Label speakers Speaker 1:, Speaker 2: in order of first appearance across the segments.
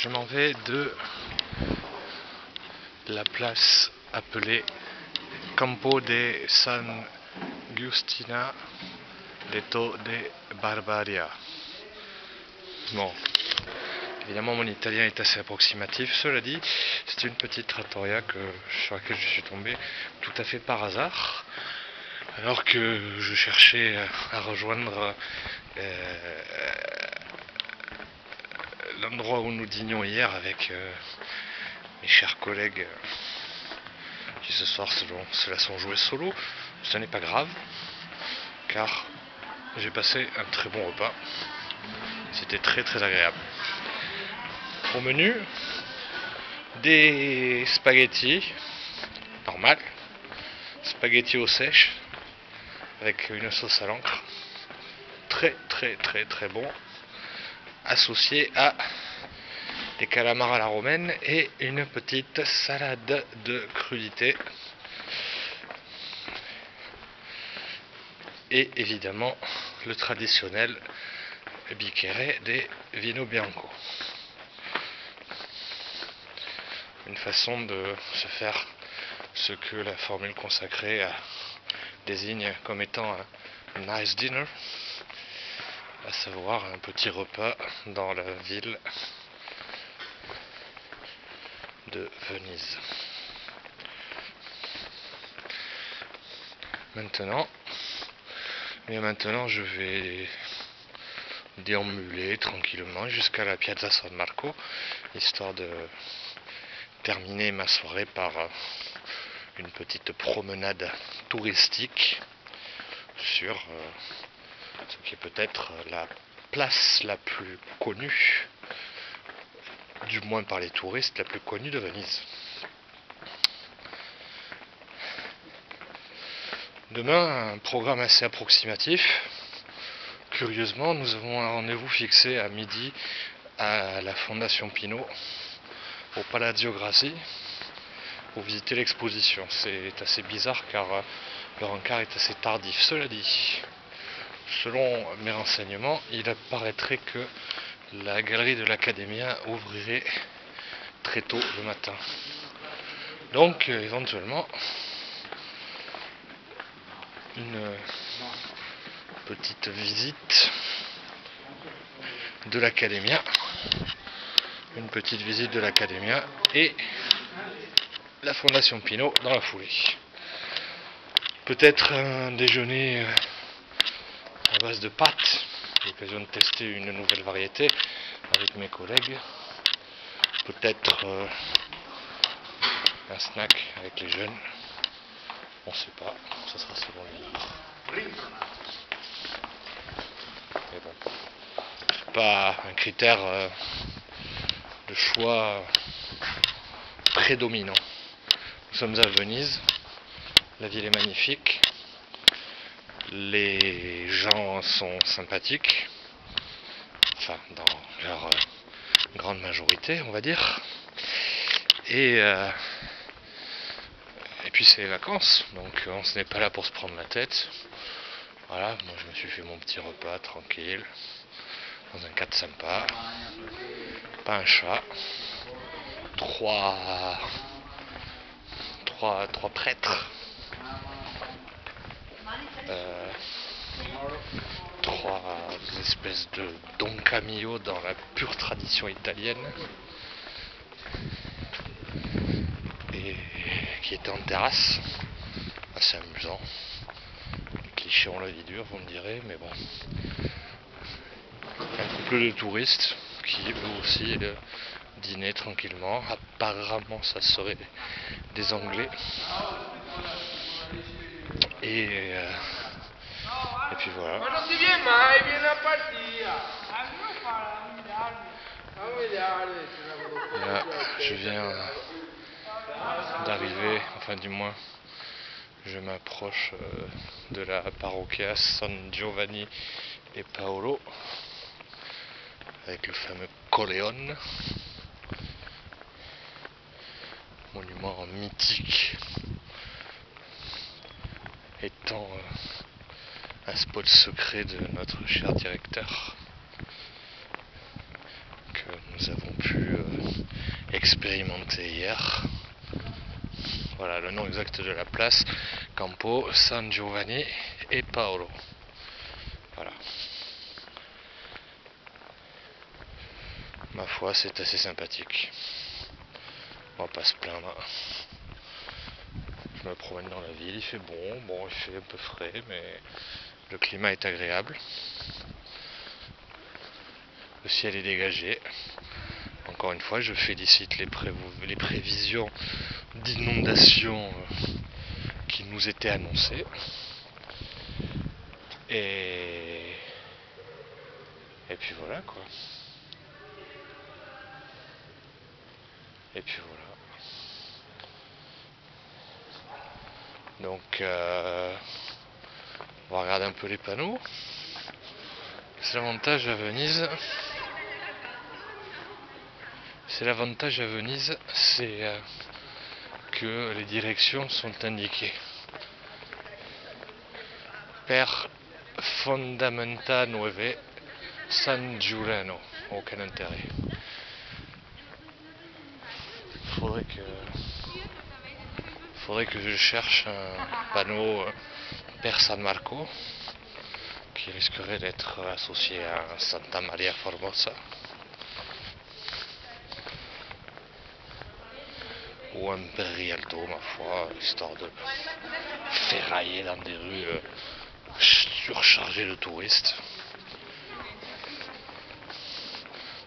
Speaker 1: Je m'en vais de la place appelée Campo de San Giustina Letto de Barbaria. Bon, évidemment mon italien est assez approximatif, cela dit, c'est une petite trattoria sur laquelle je suis tombé tout à fait par hasard, alors que je cherchais à rejoindre l'endroit où nous dînions hier avec mes chers collègues qui ce soir se la sont joués solo. Ce n'est pas grave, car j'ai passé un très bon repas. C'était très très agréable. Au menu, des spaghettis, normal, spaghettis eau sèche, avec une sauce à l'encre, très très très très bon, associé à des calamars à la romaine et une petite salade de crudités. Et évidemment le traditionnel bicchiere des vino bianco. Une façon de se faire ce que la formule consacrée désigne comme étant un nice dinner, à savoir un petit repas dans la ville de Venise. Maintenant, je vais déambuler tranquillement jusqu'à la Piazza San Marco, histoire de terminer ma soirée par une petite promenade touristique sur ce qui est peut-être la place la plus connue, du moins par les touristes, la plus connue de Venise. Demain, un programme assez approximatif. Curieusement, nous avons un rendez-vous fixé à midi à la Fondation Pinault, au Palazzo Grassi, pour visiter l'exposition. C'est assez bizarre car le rencard est assez tardif. Cela dit, selon mes renseignements, il apparaîtrait que la galerie de l'Accademia ouvrirait très tôt le matin. Donc, éventuellement, une petite visite de l'Accademia, et la Fondation Pinault dans la foulée. Peut-être un déjeuner à base de pâtes, l'occasion de tester une nouvelle variété avec mes collègues. Peut-être un snack avec les jeunes. On ne sait pas, ça sera selon lui. Mais bon, c'est pas un critère de choix prédominant. Nous sommes à Venise, la ville est magnifique, les gens sont sympathiques, enfin dans leur grande majorité on va dire, et puis c'est les vacances, donc on n'est pas là pour se prendre la tête. Voilà, moi je me suis fait mon petit repas tranquille, dans un cadre sympa, pas un chat, trois prêtres, trois espèces de Don Camillo dans la pure tradition italienne, et qui était en terrasse, assez amusant. Les clichés ont la vie dure, vous me direz, mais bon. Un couple de touristes qui eux aussi dînaient tranquillement. Apparemment ça serait des Anglais. Et puis voilà. Là, je viens d'arriver, enfin du moins je m'approche de la parrocchia San Giovanni e Paolo avec le fameux Coleone, monument mythique, étant un spot secret de notre cher directeur que nous avons pu c'était hier. Voilà le nom exact de la place, Campo San Giovanni e Paolo. Voilà. Ma foi, c'est assez sympathique. On va pas se plaindre. Je me promène dans la ville, il fait bon, il fait un peu frais, mais le climat est agréable. Le ciel est dégagé. Encore une fois, je félicite les prévisions d'inondation qui nous étaient annoncées. Et puis voilà quoi. Et puis voilà. Donc on va regarder un peu les panneaux. C'est l'avantage à Venise. C'est que les directions sont indiquées. Per Fondamenta 9 San Giuliano. Aucun intérêt. Faudrait que je cherche un panneau Per San Marco qui risquerait d'être associé à Santa Maria Formosa ou un Per Rialto, ma foi, histoire de ferrailler dans des rues surchargées de touristes.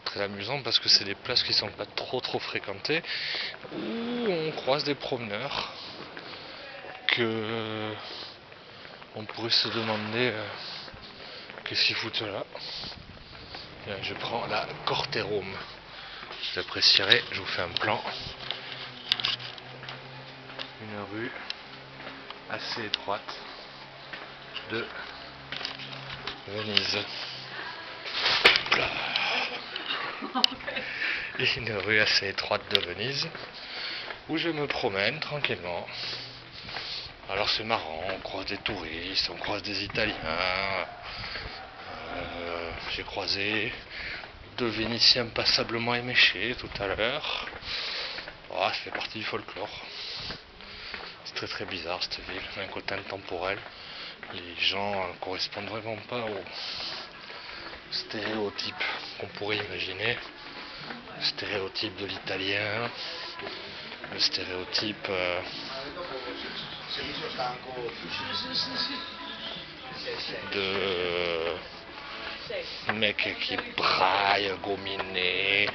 Speaker 1: Très amusant parce que c'est des places qui sont pas trop fréquentées, où on croise des promeneurs que on pourrait se demander qu'est-ce qu'ils foutent là. Bien, je prends la Corte Rome. Vous apprécierez, je vous fais un plan. Une rue assez étroite de Venise. Une rue assez étroite de Venise où je me promène tranquillement. Alors c'est marrant, on croise des touristes, on croise des Italiens. J'ai croisé 2 Vénitiens passablement éméchés tout à l'heure. Oh, ça fait partie du folklore. C'est très bizarre cette ville, d'un côté intemporel. Les gens ne correspondent vraiment pas aux stéréotypes qu'on pourrait imaginer. Le stéréotype de l'italien, le stéréotype de mec qui braille, gominé,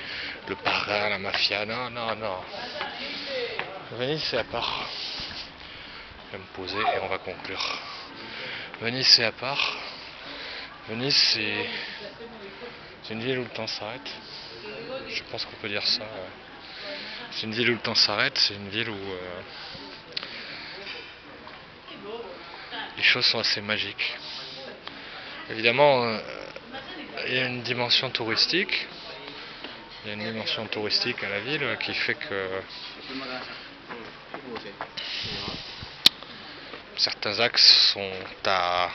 Speaker 1: le parrain, la mafia. Non. Venise c'est à part. Je vais me poser et on va conclure. Venise c'est à part. Venise c'est une ville où le temps s'arrête. Je pense qu'on peut dire ça. C'est une ville où le temps s'arrête, c'est une ville où les choses sont assez magiques. Évidemment, il y a une dimension touristique. Il y a une dimension touristique à la ville qui fait que certains axes sont à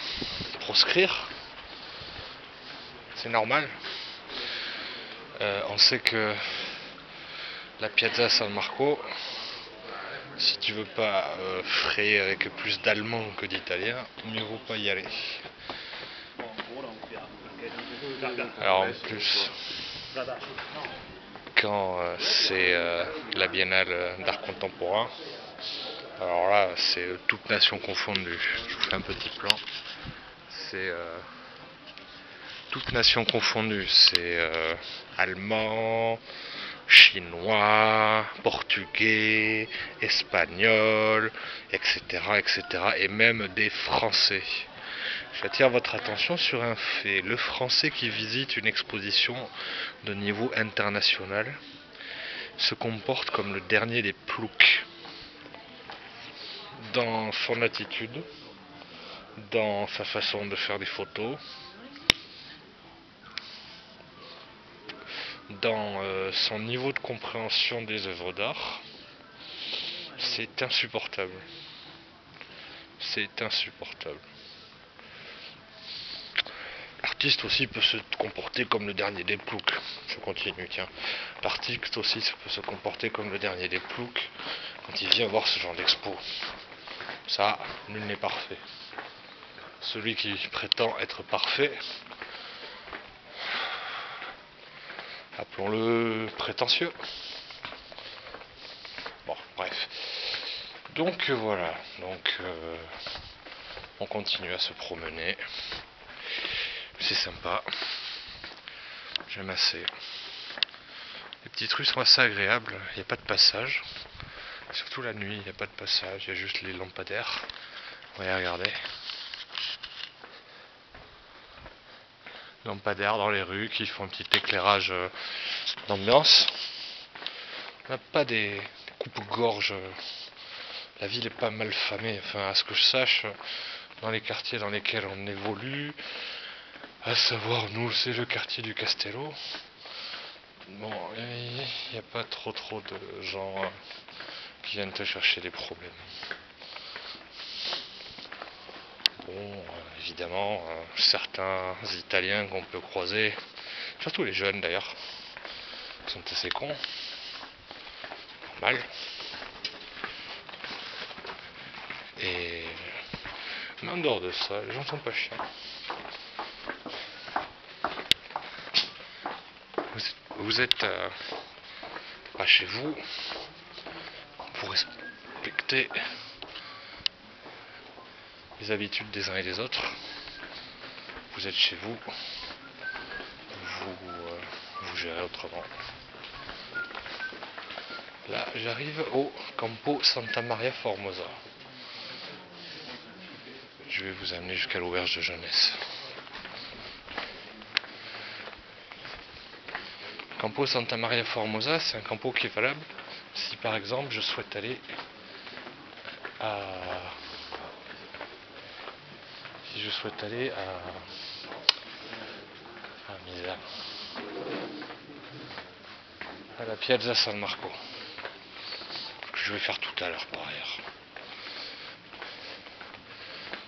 Speaker 1: proscrire. C'est normal. On sait que la Piazza San Marco, si tu veux pas frayer avec plus d'Allemands que d'Italiens, mieux vaut pas y aller. Alors en plus, quand c'est la Biennale d'art contemporain, alors là c'est toute nation confondue. Je vous fais un petit plan. C'est toute nation confondue. C'est allemand, chinois, portugais, espagnol, etc., et même des Français. J'attire votre attention sur un fait. Le Français qui visite une exposition de niveau international se comporte comme le dernier des ploucs dans son attitude, dans sa façon de faire des photos, dans son niveau de compréhension des œuvres d'art. C'est insupportable. C'est insupportable. l'artiste aussi peut se comporter comme le dernier des ploucs. Je continue, tiens. L'artiste aussi peut se comporter comme le dernier des ploucs quand il vient voir ce genre d'expo. Ça, nul n'est parfait. Celui qui prétend être parfait, appelons-le prétentieux. Bon, bref. Donc voilà, on continue à se promener. C'est sympa. J'aime assez. Les petites rues sont assez agréables. Il n'y a pas de passage. Surtout la nuit, il n'y a pas de passage. Il y a juste les lampadaires. Ouais, regardez. Lampadaires dans les rues qui font un petit éclairage d'ambiance. On n'a pas des coupes-gorges. La ville est pas mal famée. Enfin, à ce que je sache, dans les quartiers dans lesquels on évolue, à savoir, nous, c'est le quartier du Castello. Bon, il n'y a pas trop de gens qui viennent te chercher des problèmes. Bon, évidemment, certains Italiens qu'on peut croiser, surtout les jeunes d'ailleurs, sont assez cons. Normal. Mais en dehors de ça, les gens sont pas chiants. Vous êtes pas chez vous, vous respectez les habitudes des uns et des autres. Vous êtes chez vous, vous gérez autrement. Là, j'arrive au Campo Santa Maria Formosa. Je vais vous amener jusqu'à l'auberge de jeunesse. Campo Santa Maria Formosa, c'est un campo qui est valable si par exemple je souhaite aller à la Piazza San Marco, que je vais faire tout à l'heure par ailleurs.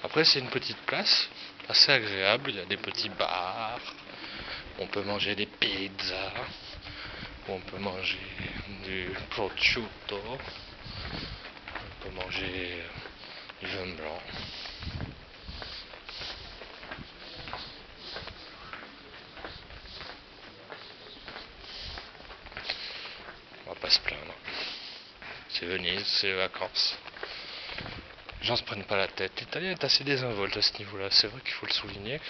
Speaker 1: Après, c'est une petite place assez agréable, il y a des petits bars, on peut manger des pizzas, on peut manger du prosciutto, on peut manger du vin blanc. On va pas se plaindre. C'est Venise, c'est les vacances. Les gens se prennent pas la tête. L'Italien est assez désinvolte à ce niveau-là, c'est vrai qu'il faut le souligner.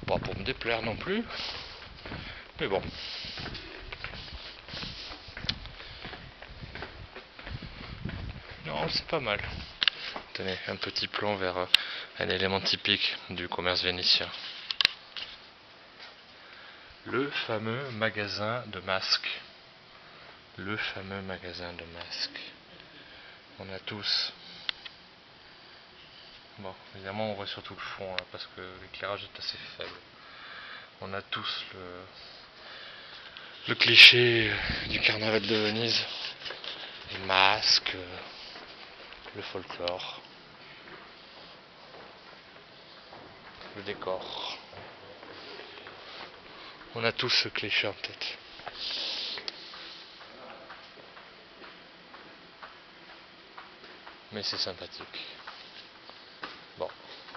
Speaker 1: Pas pour me déplaire non plus. Mais bon. Non, c'est pas mal. Tenez, un petit plan vers un élément typique du commerce vénitien. Le fameux magasin de masques. Le fameux magasin de masques. On a tous. Bon, évidemment, on voit surtout le fond, hein, parce que l'éclairage est assez faible. On a tous le cliché du carnaval de Venise. Les masques, le folklore, le décor. On a tous ce cliché en tête. Mais c'est sympathique. Bon,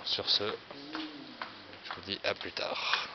Speaker 1: sur ce, je vous dis à plus tard.